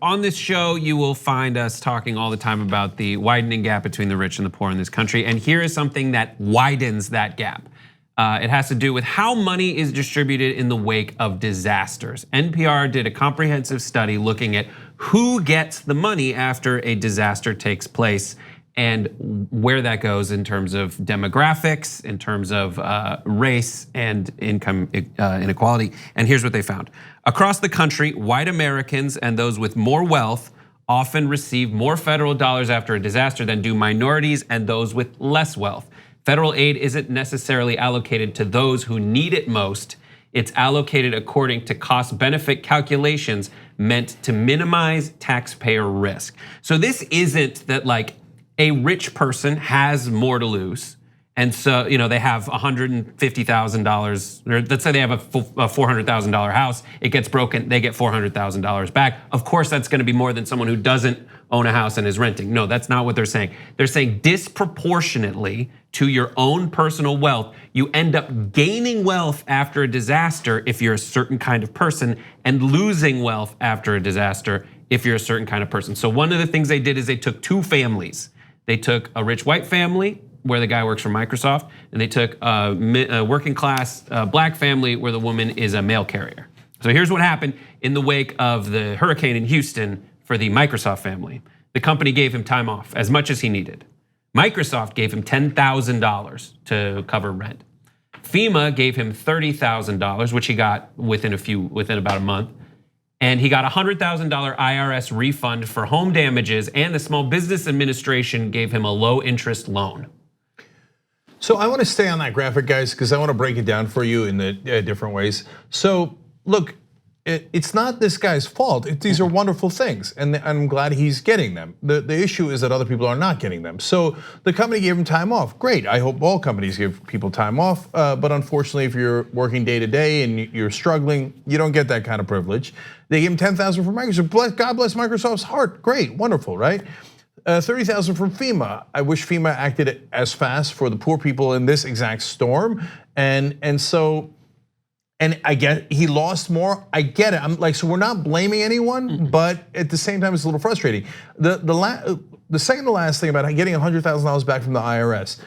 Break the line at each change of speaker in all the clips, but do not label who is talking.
On this show, you will find us talking all the time about the widening gap between the rich and the poor in this country. And here is something that widens that gap. It has to do with how money is distributed in the wake of disasters. NPR did a comprehensive study looking at who gets the money after a disaster takes place and where that goes in terms of demographics, in terms of race and income inequality. And here's what they found. Across the country, white Americans and those with more wealth often receive more federal dollars after a disaster than do minorities and those with less wealth. Federal aid isn't necessarily allocated to those who need it most. It's allocated according to cost-benefit calculations meant to minimize taxpayer risk. So this isn't that like a rich person has more to lose. And so, they have $150,000, or let's say they have a $400,000 house, it gets broken, they get $400,000 back. Of course, that's gonna be more than someone who doesn't own a house and is renting. No, that's not what they're saying. They're saying disproportionately to your own personal wealth, you end up gaining wealth after a disaster if you're a certain kind of person, and losing wealth after a disaster if you're a certain kind of person. So one of the things they did is they took two families. They took a rich white family where the guy works for Microsoft, and they took a working class black family where the woman is a mail carrier. So here's what happened in the wake of the hurricane in Houston for the Microsoft family. The company gave him time off, as much as he needed. Microsoft gave him $10,000 to cover rent. FEMA gave him $30,000, which he got within about a month. And he got a $100,000 IRS refund for home damages, and the Small Business Administration gave him a low interest loan.
So I want to stay on that graphic, guys, because I want to break it down for you in the different ways. So look, it's not this guy's fault. These are wonderful things, and I'm glad he's getting them. The issue is that other people are not getting them. So the company gave him time off. Great, I hope all companies give people time off. But unfortunately, if you're working day to day and you're struggling, you don't get that kind of privilege. They gave him $10,000 for Microsoft. God bless Microsoft's heart. Great, wonderful, right? $30,000 from FEMA. I wish FEMA acted as fast for the poor people in this exact storm. And I get he lost more. I get it. I'm like, so we're not blaming anyone, but at the same time, it's a little frustrating. The second to last thing about getting $100,000 back from the IRS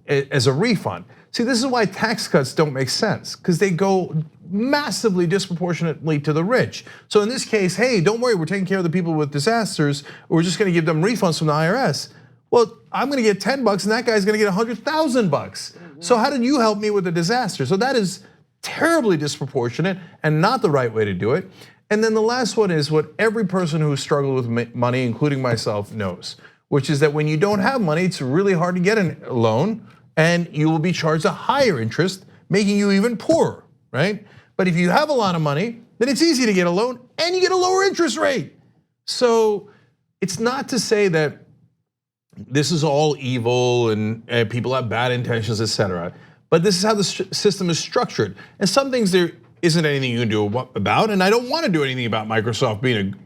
as a refund. See, this is why tax cuts don't make sense, because they go massively disproportionately to the rich. So in this case, hey, don't worry, we're taking care of the people with disasters. We're just gonna give them refunds from the IRS. Well, I'm gonna get $10 and that guy's gonna get $100,000. So how did you help me with the disaster? So that is terribly disproportionate and not the right way to do it. And then the last one is what every person who struggled with money, including myself, knows, which is that when you don't have money, it's really hard to get a loan, and you will be charged a higher interest, making you even poorer, right? But if you have a lot of money, then it's easy to get a loan and you get a lower interest rate. So it's not to say that this is all evil and people have bad intentions, etc. But this is how the system is structured. And some things there isn't anything you can do about, and I don't want to do anything about Microsoft being a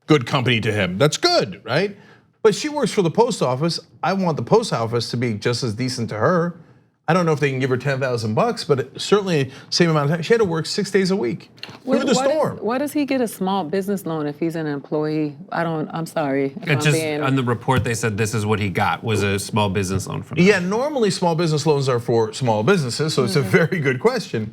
good company to him. That's good, right? But she works for the post office. I want the post office to be just as decent to her. I don't know if they can give her $10,000, but certainly same amount of time. She had to work 6 days a week through the storm.
Why does he get a small business loan if he's an employee? I'm sorry.
It just, on the report they said this is what he got, was a small business loan from them.
Yeah, normally small business loans are for small businesses, so it's a very good question.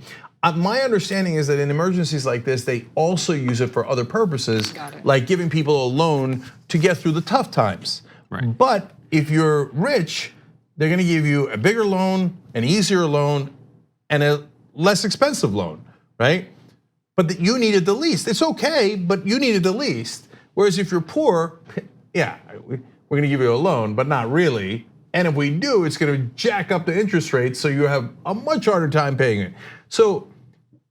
My understanding is that in emergencies like this, they also use it for other purposes, like giving people a loan to get through the tough times.
Right.
But if you're rich, they're gonna give you a bigger loan, an easier loan, and a less expensive loan, right? But you needed the least. It's okay, but you needed the least. Whereas if you're poor, yeah, we're gonna give you a loan, but not really. And if we do, it's gonna jack up the interest rate, so you have a much harder time paying it. So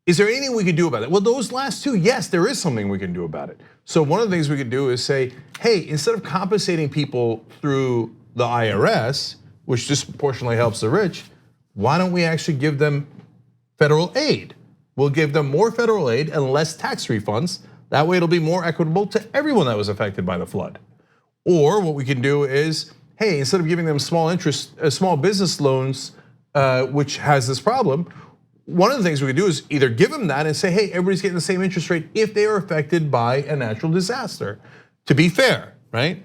is there anything we could do about it? Well, those last two, yes, there is something we can do about it. So one of the things we could do is say, hey, instead of compensating people through the IRS, which disproportionately helps the rich, why don't we actually give them federal aid? We'll give them more federal aid and less tax refunds. That way it'll be more equitable to everyone that was affected by the flood. Or what we can do is, hey, instead of giving them small business loans, which has this problem, one of the things we could do is either give them that and say, hey, everybody's getting the same interest rate if they are affected by a natural disaster, to be fair, right?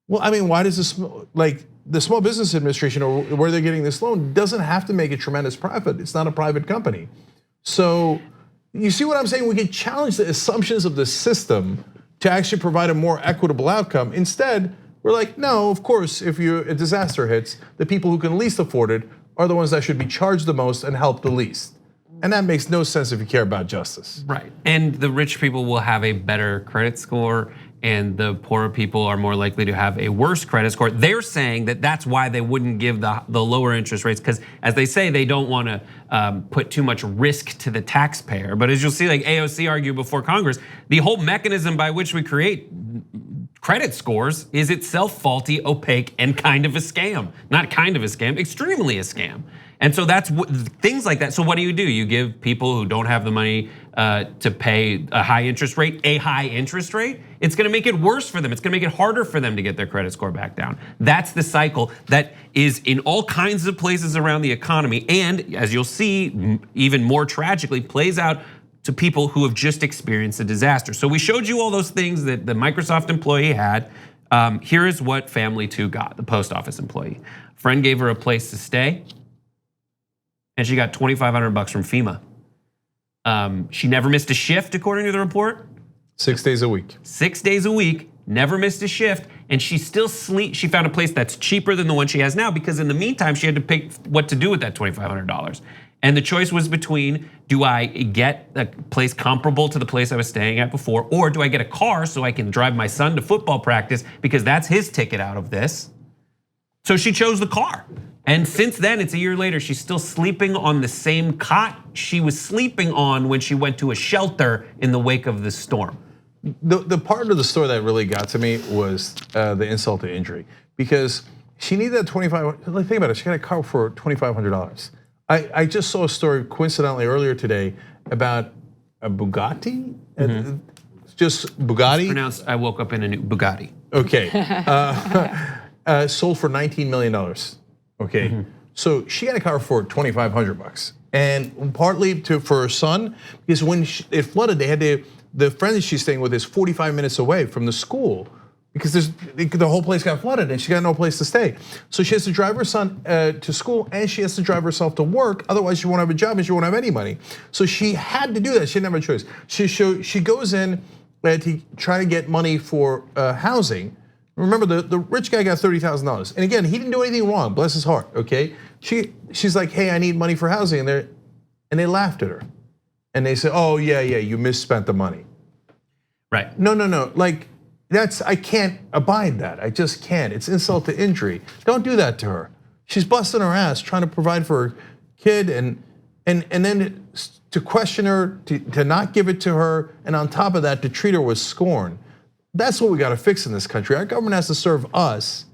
Well, I mean, why does the Small Business Administration, or where they're getting this loan, doesn't have to make a tremendous profit. It's not a private company. So you see what I'm saying? We can challenge the assumptions of the system to actually provide a more equitable outcome. Instead, we're like, no, of course, if a disaster hits, the people who can least afford it are the ones that should be charged the most and helped the least. And that makes no sense if you care about justice.
Right, and the rich people will have a better credit score, and the poorer people are more likely to have a worse credit score. They're saying that that's why they wouldn't give the lower interest rates, because as they say, they don't want to put too much risk to the taxpayer. But as you'll see, like AOC argued before Congress, the whole mechanism by which we create credit scores is itself faulty, opaque, and kind of a scam. Not kind of a scam, extremely a scam. And so that's things like that. So what do? You give people who don't have the money to pay a high interest rate. It's gonna make it worse for them. It's gonna make it harder for them to get their credit score back down. That's the cycle that is in all kinds of places around the economy. And as you'll see, even more tragically, plays out to people who have just experienced a disaster. So we showed you all those things that the Microsoft employee had. Here is what family 2 got, the post office employee. A friend gave her a place to stay, and she got $2,500 from FEMA. She never missed a shift, according to the report.
6 days a week.
6 days a week, never missed a shift, and she still sleeps. She found a place that's cheaper than the one she has now, because in the meantime, she had to pick what to do with that $2,500. And the choice was between, do I get a place comparable to the place I was staying at before, or do I get a car so I can drive my son to football practice, because that's his ticket out of this. So she chose the car. And since then, it's a year later, she's still sleeping on the same cot she was sleeping on when she went to a shelter in the wake of the storm.
The part of the story that really got to me was the insult to injury, because she needed that $2,500. Like, think about it, she got a car for $2,500. I just saw a story coincidentally earlier today about a Bugatti, just Bugatti.
It's pronounced, I woke up in a new Bugatti.
Okay, sold for $19 million. Okay, so she got a car for $2,500, and partly for her son, because when it flooded, they had the friend that she's staying with is 45 minutes away from the school, because the whole place got flooded and she got no place to stay. So she has to drive her son to school, and she has to drive herself to work. Otherwise, she won't have a job and she won't have any money. So she had to do that. She didn't have a choice. She goes in to try to get money for housing. Remember, the rich guy got $30,000, and again, he didn't do anything wrong. Bless his heart. Okay, she's like, hey, I need money for housing, and they laughed at her, and they said, oh yeah, you misspent the money.
Right.
No. Like, I can't abide that. I just can't. It's insult to injury. Don't do that to her. She's busting her ass trying to provide for her kid, and then to question her, to not give it to her, and on top of that, to treat her with scorn. That's what we got to fix in this country. Our government has to serve us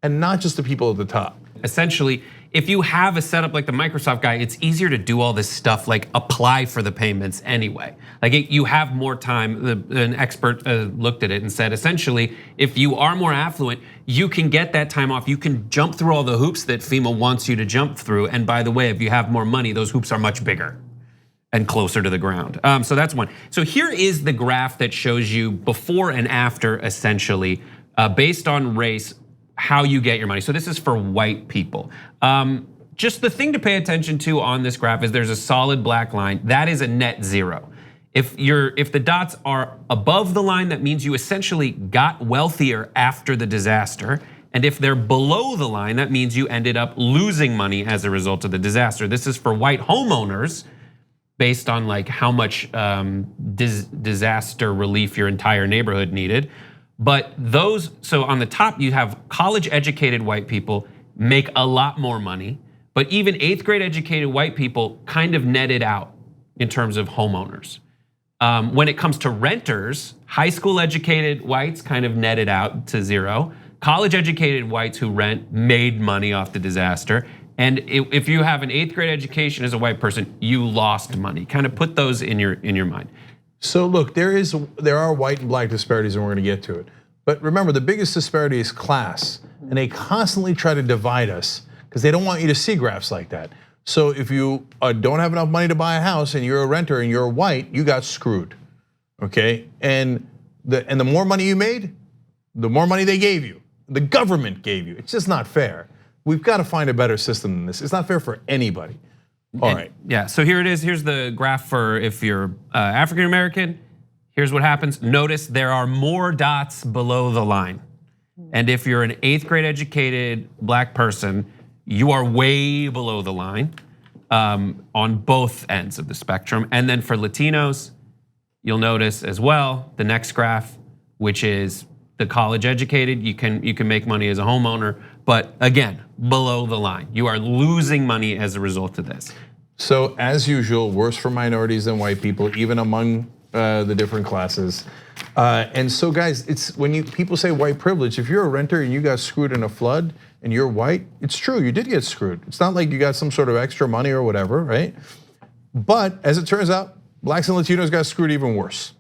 and not just the people at the top.
Essentially, if you have a setup like the Microsoft guy, it's easier to do all this stuff, like apply for the payments anyway. Like you have more time. An expert looked at it and said, essentially, if you are more affluent, you can get that time off. You can jump through all the hoops that FEMA wants you to jump through. And by the way, if you have more money, those hoops are much bigger and closer to the ground. So that's one. So here is the graph that shows you before and after, essentially, based on race, how you get your money. So this is for white people. Just the thing to pay attention to on this graph is there's a solid black line. That is a net zero. If the dots are above the line, that means you essentially got wealthier after the disaster. And if they're below the line, that means you ended up losing money as a result of the disaster. This is for white homeowners, based on like how much disaster relief your entire neighborhood needed. But so on the top you have college educated white people make a lot more money, but even 8th grade educated white people kind of netted out in terms of homeowners. When it comes to renters, high school educated whites kind of netted out to zero. College educated whites who rent made money off the disaster. And if you have an 8th grade education as a white person, you lost money. Kind of put those in your mind.
So look, there are white and black disparities, and we're going to get to it. But remember, the biggest disparity is class, and they constantly try to divide us because they don't want you to see graphs like that. So if you don't have enough money to buy a house and you're a renter and you're white, you got screwed, okay? And the more money you made, the more money they gave you. The government gave you. It's just not fair. We've got to find a better system than this. It's not fair for anybody. All right.
Yeah, so here it is. Here's the graph for if you're African American. Here's what happens. Notice there are more dots below the line. And if you're an 8th grade educated black person, you are way below the line on both ends of the spectrum. And then for Latinos, you'll notice as well the next graph, which is the college educated. You can make money as a homeowner, but again, below the line. You are losing money as a result of this.
So as usual, worse for minorities than white people, even among the different classes. And so guys, it's when people say white privilege, if you're a renter and you got screwed in a flood and you're white, it's true, you did get screwed. It's not like you got some sort of extra money or whatever, right? But as it turns out, blacks and Latinos got screwed even worse.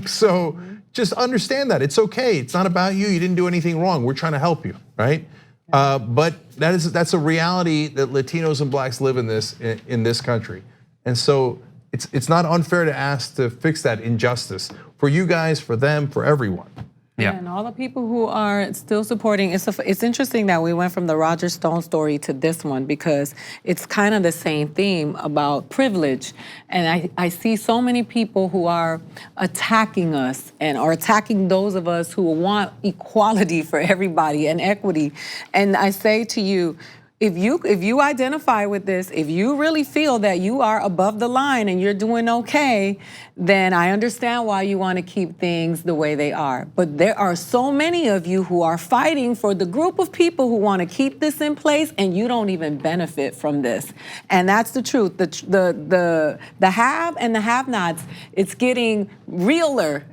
So just understand that, it's okay. It's not about you, you didn't do anything wrong. We're trying to help you, right? But that's a reality that Latinos and blacks live in this country. And so it's not unfair to ask to fix that injustice for you guys, for them, for everyone.
Yeah, and all the people who are still supporting, it's interesting that we went from the Roger Stone story to this one because it's kind of the same theme about privilege. And I see so many people who are attacking us and are attacking those of us who want equality for everybody and equity. And I say to you, if you identify with this, if you really feel that you are above the line and you're doing okay, then I understand why you want to keep things the way they are. But there are so many of you who are fighting for the group of people who want to keep this in place, and you don't even benefit from this. And that's the truth. The have and the have-nots, it's getting realer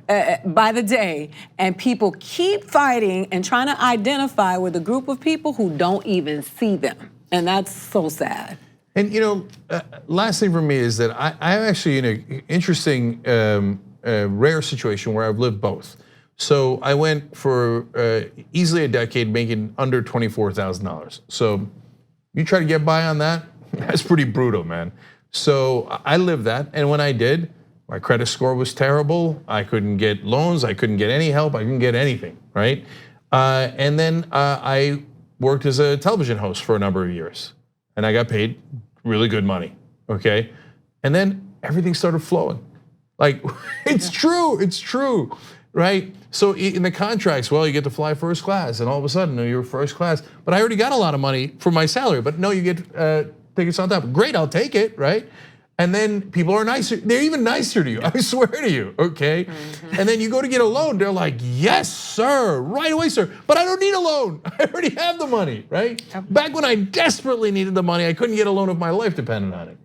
by the day, and people keep fighting and trying to identify with a group of people who don't even see them. And that's so sad.
And last thing for me is that I'm actually in an interesting, rare situation where I've lived both. So I went for easily a decade making under $24,000. So you try to get by on that, that's pretty brutal, man. So I lived that, and when I did, my credit score was terrible. I couldn't get loans, I couldn't get any help, I couldn't get anything, right? And then I worked as a television host for a number of years, and I got paid really good money, okay? And then everything started flowing. Like, it's true, right? So in the contracts, well, you get to fly first class, and all of a sudden you're first class, but I already got a lot of money for my salary, but no, you get tickets on top. Great, I'll take it, right? And then people are nicer, they're even nicer to you, I swear to you, okay? And then you go to get a loan, they're like, yes, sir, right away, sir, but I don't need a loan, I already have the money, right? Back when I desperately needed the money, I couldn't get a loan if my life depended on it.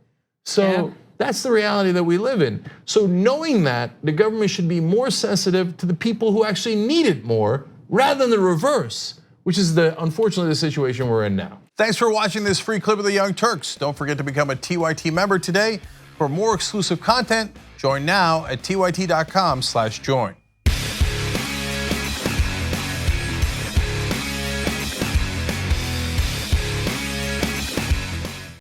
So that's the reality that we live in. So knowing that, the government should be more sensitive to the people who actually need it more, rather than the reverse, which is unfortunately the situation we're in now. Thanks for watching this free clip of the Young Turks. Don't forget to become a TYT member today. For more exclusive content, join now at tyt.com/join.